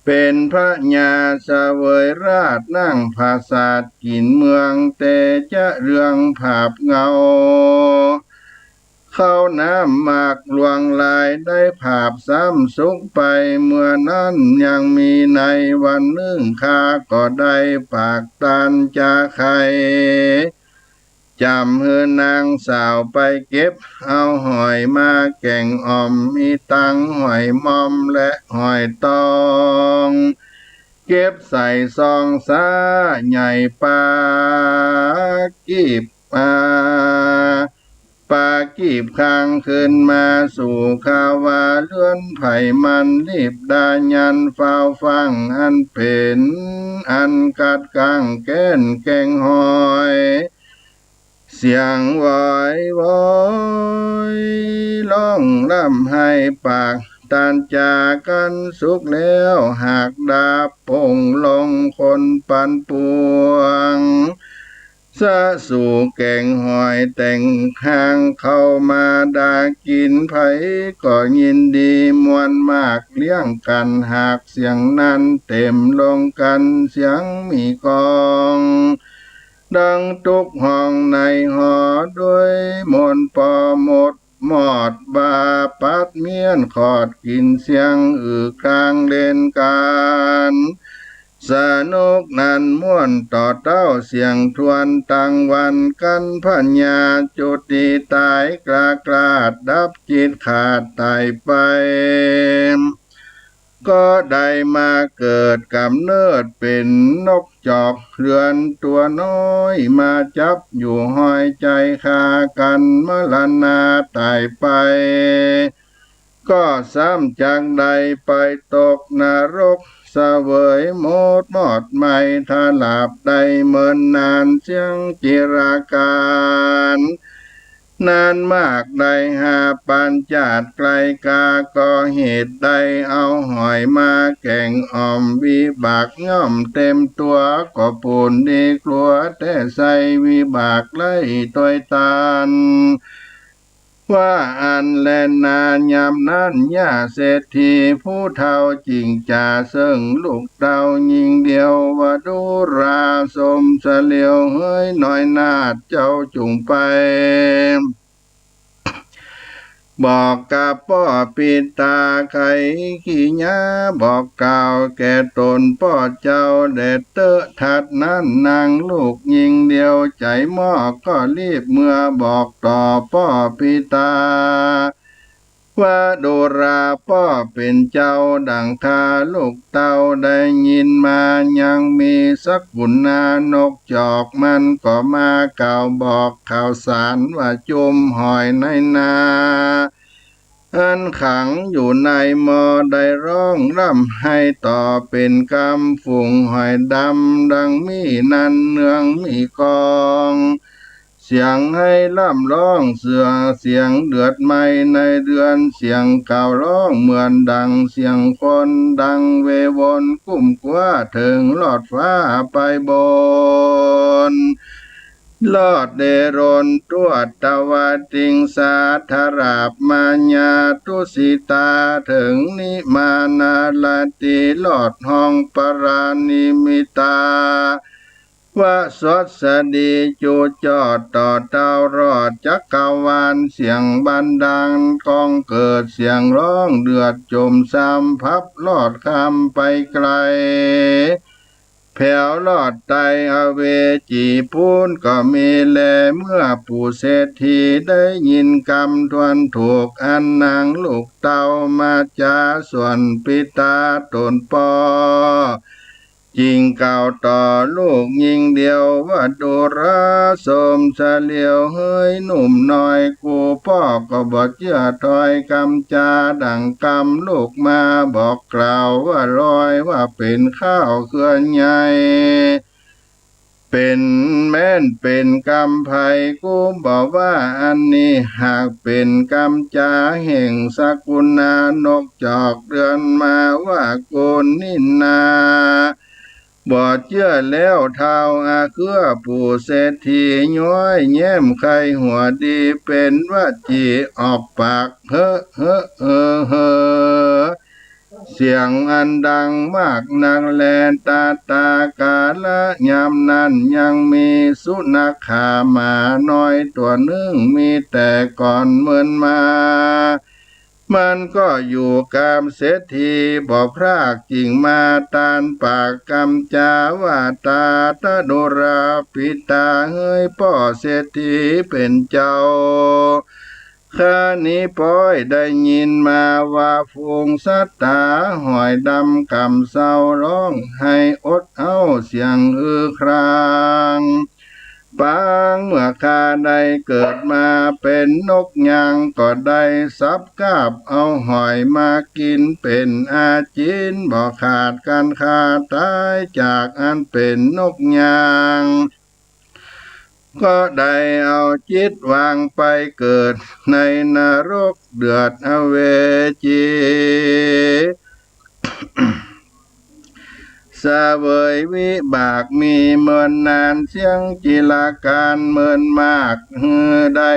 เป็นพระญาเสวยราชนั่งภาษาทกินเมืองเตจะเรื่องภาพเงาเข้าน้ำหมากลวงลายได้ภาพซ้ำสุกไปเมื่อนั้นยังมีในวันหนึ่งข้าก็ได้ปากตานจาไข่จำเฮือนางสาวไปเก็บเอาหอยมาแกงอ่อมมีตังหอยมอมและหอยตองเก็บใส่ซองสาใหญ่ปากีบปากีบข้างขึ้นมาสู่ขาวาเลื่อนไผ่มันรีบดายันเฝ้าฟังอันเป็นอันกัดกังแก้นแกงหอยเสียงวอยวอยร้องร่ำให้ปากตานจากันสุกแล้วหากดาบปงลงคนปันปวงสะสู่แกงหอยแต่งข้างเข้ามาดากินไผก็ยินดีมวลมากเลี้ยงกันหากเสียงนั้นเต็มลงกันเสียงมีกอง ดังทุกห้องในหอด้วยมนต์ปอหมดหมอดบาปัดเมียนขอดกินเสียงกลางเล่นกันสนุกนันม่วนต่อเต้าเสียงทวนตังวันกันพัญญาจุติตายกลากลาดดับจิตขาดตายไปก็ได้มาเกิดกำเนิดเป็นนกจอกเรือนตัวน้อยมาจับอยู่ห้อยใจคากันมรณาตายไปก็ซ้ำจากใดไปตกนรกเสวยหมดหมดไม่ถ้าหลับได้เมินนานเสียงจิราการนานมากได้หาปัญจาดไกลกาก็เหตุใดเอาหอยมาแก่งอ่อมวิบากย่อมเต็มตัวก็ปูนดีกลัวแต่ใส่วิบากไล่ตัวยตันว่าอันแลนนายามนั้นย่าเศรษฐีผู้เฒ่าจริงจ่าซึ่งลูกเต่ายิงเดียวว่าดูราสมเสลียวเฮ้ยหน่อยนาดเจ้าจุงไปบอกกับพ่อปิตาไขขี้ยาบอกกล่าวแก่ตนพ่อเจ้าเด็ดเตอะทัดนั้นนางลูกยิงเดียวใจหม้อก็รีบเมื่อบอกต่อพ่อปิตาว่าโดราพ่อเป็นเจ้าดังทาลูกเต่าได้ยินมายังมีสักขุนนานกจอกมันก็มาเก่าบอกข่าวสารว่าจุมหอยในนาอันขังอยู่ในมอได้ร้องร่ำให้ต่อเป็นกำฝูงหอยดำดังมีนันเนืองมีกองเสียงให้ล่ำร้องเสียงเดือดไม่ในเดือนเสียงเก่าร้องเหมือนดังเสียงคนดังเววนกุ้มกว่าถึงลอดฟ้าไปบนลอดเดรนตัวตวัดติงสาธาราบมัญญาตุสิตาถึงนิมานาลาติลอดห้องปรานิมิตาวะสดสดีจูจอดต่อเต้ารอดจักรวาลเสียงบันดังกองเกิดเสียงร้องเดือดจมซ้ำพับลอดคำไปไกลแผ่วลอดไตอเวจีพูนก็มีแลเมื่อปู่เศรษฐีได้ยินคำทวนถูกอันนางลูกเต่ามาจาส่วนปิตาตนปอจริงเก่าต่อลูกยิงเดียวว่าดูราสมเฉลียวเฮ้ยหนุ่มน้อยกูพ่อก็บอกเชื่อถอยคำจาดังคำลูกมาบอกกล่าวว่าลอยว่าเป็นข้าวเคลื่อนใหญ่เป็นแม่นเป็นกำไพกูบอกว่าอันนี้หากเป็นกำจาแห่งสกุลนานกจอกเดือนมาว่าโกนนินนาบอดเชื่อแล้วเท้าอาเครือปู่เศรษฐีย้อยแย้มไข่หัวดีเป็นว่าจีออกปากเฮ้อเฮ้อเฮ้อเฮ้อเสียงอันดังมากนางแลนตาตากาละยามนั้นยังมีสุนัขขามาน้อยตัวหนึ่งมีแต่ก่อนเมินมามันก็อยู่กามเศรษฐีบอกพรากจริงมาตานปากกำจาว่าตาตะโดราปิตาเฮ้ยพ่อเศรษฐีเป็นเจ้าข้านี้ป้อยได้ยินมาว่าฟูงสัตตาหอยดำกำเศร้าร้องให้อดเอาเสียงครางปางเมื่อข้าได้เกิดมาเป็นนกยางก็ได้สับกาบเอาหอยมากินเป็นอาจินบ่ขาดการขาดตายจากอันเป็นนกยางก็ได้เอาจิตวางไปเกิดในนรกเดือดอเวจีเสวยวิบากมีเมินนานเสียงจิลาการเมินมากได้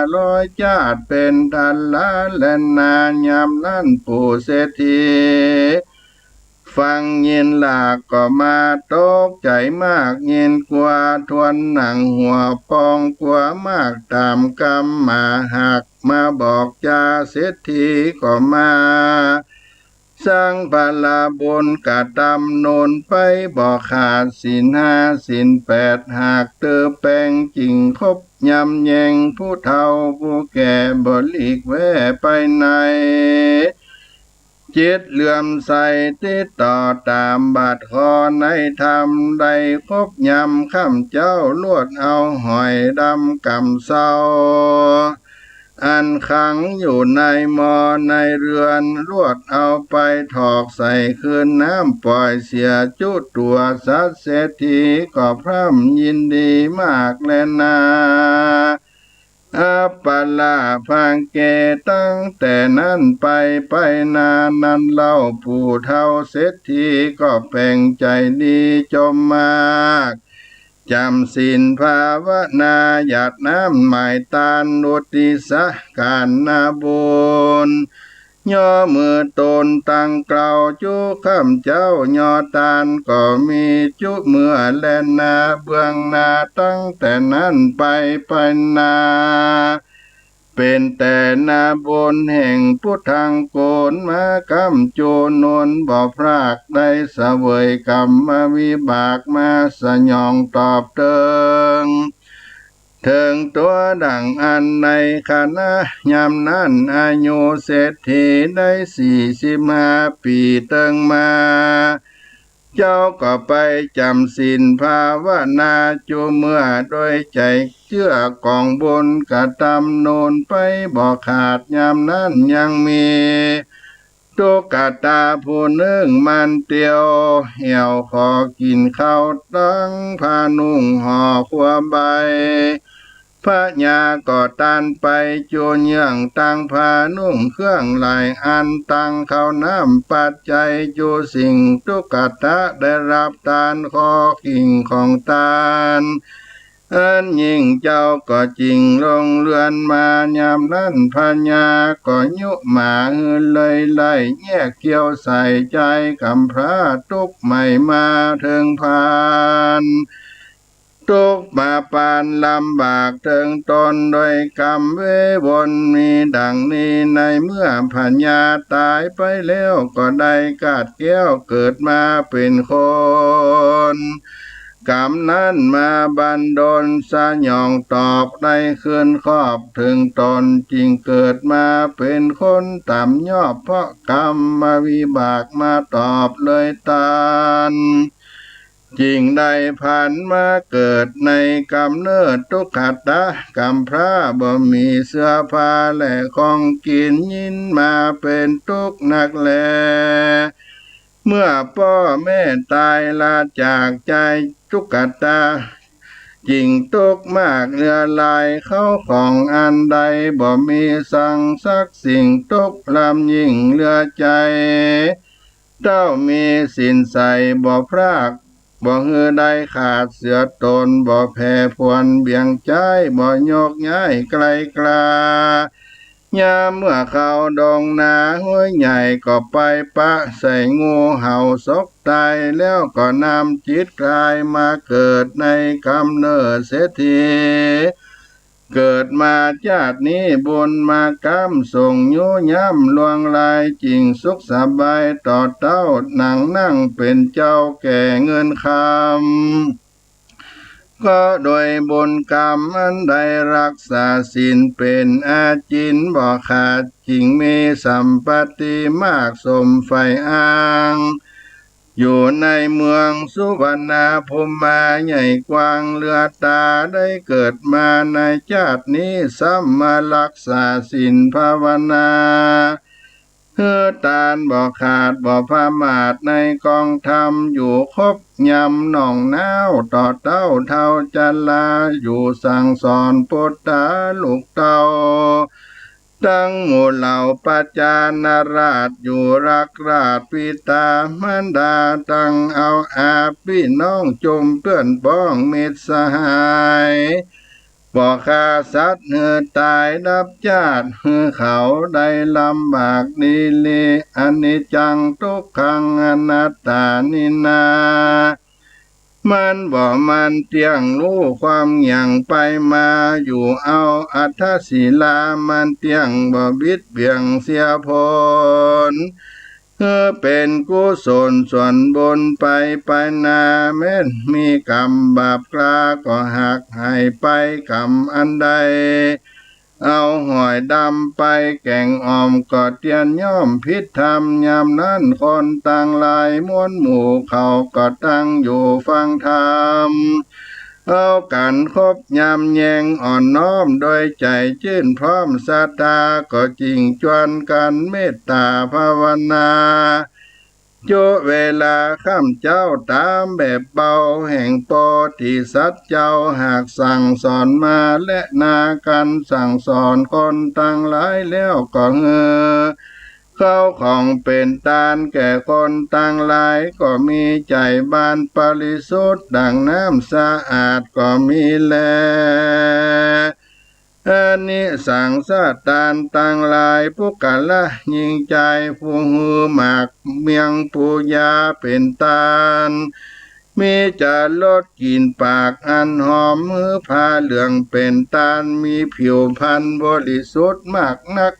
500ชาติเป็นทันล้านและนานยามนั้นปู่เศรษฐี ฟังเย็นหลากก็มาตกใจมากเย็นกว่าทวนหนังหัวปองกว่ามากตามกรรมมาหักมาบอกจาเศรษฐีก็มาสร้างพลาบุญกะดำโนนไปบอกขาดศีลห้าศีลแปดหากเตอแปงจริงคบยำแยงผู้เฒ่าผู้แก่บ่หลีกแว่ไปไหนจิตเหลื่อมใสติดต่อตามบาทคอในธรรมใดคบยำข้ามเจ้าลวดเอาหอยดำกำเศร้าอันขังอยู่ในมอในเรือนลวดเอาไปถอกใส่คืนน้ำปล่อยเสียจุตัวสัตเศรษฐีก็พร่ำยินดีมากแลนาอัปปลาพังเกตั้งแต่นั้นไปนานนั้นเล่าผู้เฒ่าเศรษฐีก็แป่งใจดีจมมากจำศีลภาวนาหยาดน้ำหมายตานุติสะการนาบุญย่อมือตนตั้งเกล่าวจุข้ามเจ้าย่อตานก็มีจุเมื่อแลนาเบื้องหน้าตั้งแต่นั้นไปนาเป็นแต่นาบนแห่งพุทธังโกนมากำโจนนบ่พรากได้เสวยกรรมวิบากมาสยองตอบเติงถึงตัวดังอันในคณะยามนั้นอายุเศรษฐีได้45 ปีเติงมาเจ้าก็ไปจำศีลภาวนาจูเมื่อโดยใจเชื่อกองบนกะตำโนนไปบอกขาดยามนั้นยังมีตุกตาผู้หนึ่งมันเตียวเหี่ยวขอกินข้าวตั้งผ้านุ่งห่อขวใบพระยาก็ตันไปโจนยังตั้งผ้านุ่งเครื่องลายอันตั้งข้าวน้ำปัจจัยโจสิ่งตุกตะได้รับทานขอกิ่งของทานอันยิ่งเจ้าก็จริงลงเรือนมายามนั้นพญาก็ยุหมาเลยไล่แยกเกี่ยวใส่ใจกำพร้าทุกไม่มาถึงพานทุกมาปานลำบากถึงตนโดยกรรมเววนมีดังนี้ในเมื่อพญาตายไปแล้วก็ได้กาดแก้วเกิดมาเป็นคนกรรมนั้นมาบันดลสยองตอบได้คืนครอบถึงตนจริงเกิดมาเป็นคนต่ำยอบเพราะกรรมมาวิบากมาตอบเลยตานจริงได้ผ่านมาเกิดในกำเนิดทุกขตะกำพร้าบ่มีเสื้อผ้าและของกินยินมาเป็นทุกข์นักแลเมื่อพ่อแม่ตายลาจากใจทุกขตาจริงทุกข์มากเรือลายเขาของอันใดบ่มีสั่งสักสิ่งทุกข์ลำยิ่งเรือใจเจ้ามีสินใสบ่พรากบ่ฮือได้ขาดเสือตนบ่แผ่พวนเบี่ยงใจบ่ยกย้ายไกลกลายามเมื่อเขาดงนาห้วยใหญ่ก็ไปปะใส่งูเห่าซกตายแล้วก็นำจิตกลายมาเกิดในกำเนิดเศรษฐีเกิดมาชาตินี้บุญมากรรมส่งยุย่ำลวงลายจริงสุขสบายต่อเต้านั่งเป็นเจ้าแก่เงินคำก็โดยบุญกรรมอันใดรักษาศีลเป็นอาจินบ่ขาดจริงมีสัมปติมากสมไฟอ้างอยู่ในเมืองสุวรรณภูมิมาใหญ่กว้างเลือตาได้เกิดมาในชาตินี้ซ้ำมารักษาศีลภาวนาเฮือตานบ่ขาดบ่พามาดในกองธรรมอยู่ครบยำหนองน้าวต่อเต้าเท่าจันลาอยู่สั่งสอนปุตตาลูกเต้าตั้งหมู่เหล่าปัจจานาราชอยู่รักราชปิตามารดาตั้งเอาอาพี่น้องจมเพื่อนป้องมิตรสหาย บ่ฆ่าสัตว์ตายดับญาติเขาได้ลำบากดีลีอนิจจังทุกขังอนัตตานินามันบ่มันเที่ยงรู้ความอย่างไปมาอยู่เอาอัตถศีลามันเที่ยงบ่บิดเบี่ยงเสียผลเป็นกุศลส่วนบนไปนาแม้นมีกรรมบาปกล้าก็หักให้ไปกรรมอันใดเอาหอยดำไปแก่งอ่อมก็เตียนย่อมพิษธรรมยามนั้นคนต่างหลายม้วนหมู่เขาก็ตั้งอยู่ฟังธรรมเอากันคบยำแยงอ่อนน้อมโดยใจชื่นพร้อมศรัทธาก็จริงจวนกันเมตตาภาวนาจุเวลาข้ามเจ้าตามแบบเบาแห่งโพธิสัตว์เจ้าหากสั่งสอนมาและนากันสั่งสอนคนตั้งหลายแล้วก็เข้าของเป็นตานแก่คนตั้งหลายก็มีใจบานบริสุทธิ์ดังน้ำสะอาดก็มีแลอันนี้สั่งสะตานตั้งหลายผู้กันละยิ่งใจผู้หือหมากเมียงปูยาเป็นตานมีจะลดกลิ่นปากอันหอมมือผ้าเหลืองเป็นตานมีผิวพรรณบริสุทธิ์มากนัก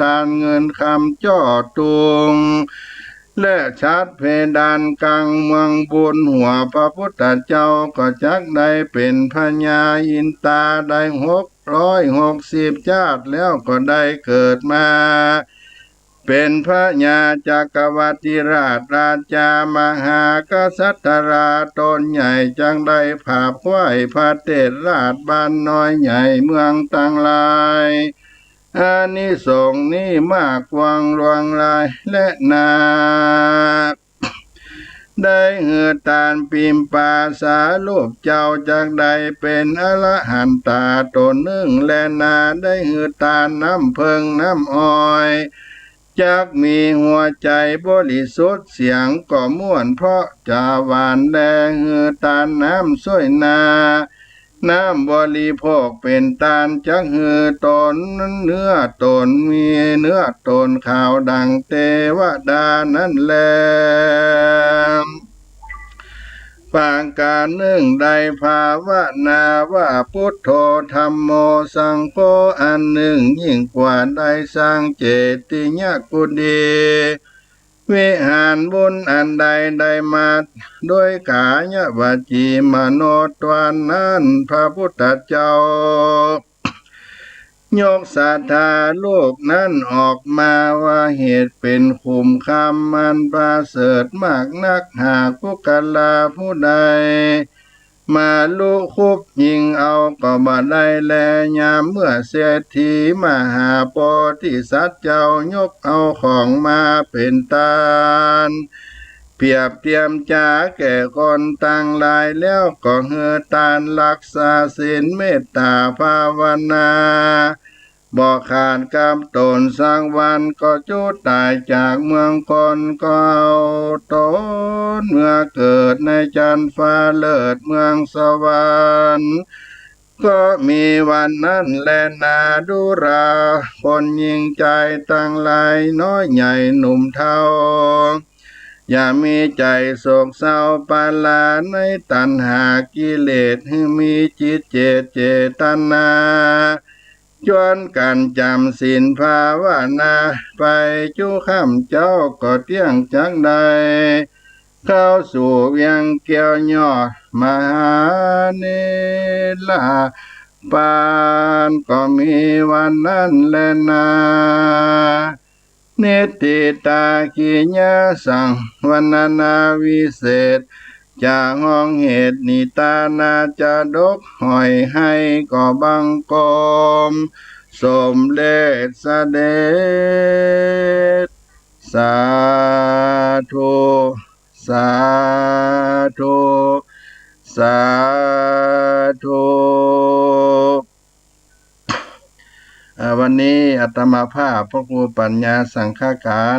ตานเงินคำจ่อตุงและชัดเพดานกลางเมืองบุญหัวพระพุทธเจ้าก็จักได้เป็นพญาอินตาได้660ชาติแล้วก็ได้เกิดมาเป็นพระญาจักรวรรดิราชราชามหากษัตราตนใหญ่จังได้ภาพไหวพระเทศราชบ้านน้อยใหญ่เมืองต่างหลายอานิสงส์นี้มากวังลวงลายและนาได้ตานปิมปาสาลูกเจ้าจากใดเป็นอรหันตาตนหนึ่งและนาได้ตานน้ำเพิงน้ำอ้อยจักมีหัวใจบริสุทธิ์เสียงก็ม่วนเพราะจาหวานแดงตานน้ำสวยนาน้ำบริโภคเป็นตานจักตนเนื้อตนมีเนื้อตนขาวดังเทวดานั้นแลปางการหนึ่งใดภาวนาว่าพุทโธธัมโมสังโฆอันหนึ่งยิ่งกว่าได้สร้างเจติยกุฎีวิหารบุญอันใดได้มาด้วยกายวาจีมโนตวันนั้นพระพุทธเจ้ายกศรัทธาลูกนั้นออกมาว่าเหตุเป็นขุมคำมันประเสริฐมากนักหากผู้กลาผู้ใดมาลุคุบยิงเอาก็บ่ได้แลยามเมื่อเศรษฐีมหาโพธิสัตว์เจ้ายกเอาของมาเป็นตานเปรียบเทียมจาแก่คนต่างหลายแล้วก็ตานรักษาศีลเมตตาภาวนาบ่ขาดกำตนสร้างวันก็จุดตายจากเมืองคนก็เอาตนเมื่อเกิดในจันทร์ฟ้าเลิศเมืองสวรรค์ก็มีวันนั้นแลนาดุราคนยิ่งใจตั้งหลายน้อยใหญ่หนุ่มเท่าอย่ามีใจโศกเศร้าปาลาในตัณหากิเลสมีจิตเจตนาจวนกันจำศีลภาวนาไปจุข้ามเจ้าก็เที่ยงจักใดเข้าสู่เวียงเกี่ยวยอดมหาเนลาปานก็มีวันนั้นแลนาเนติตากิญาสังวันนาวิเศษจากห้องเหตุนิตานาจะดกหอยให้ก็บังกมสมเด็จเสด็จสาธุสาธุสาธุวันนี้อาตมาภาพพระครูปัญญาสังฆการ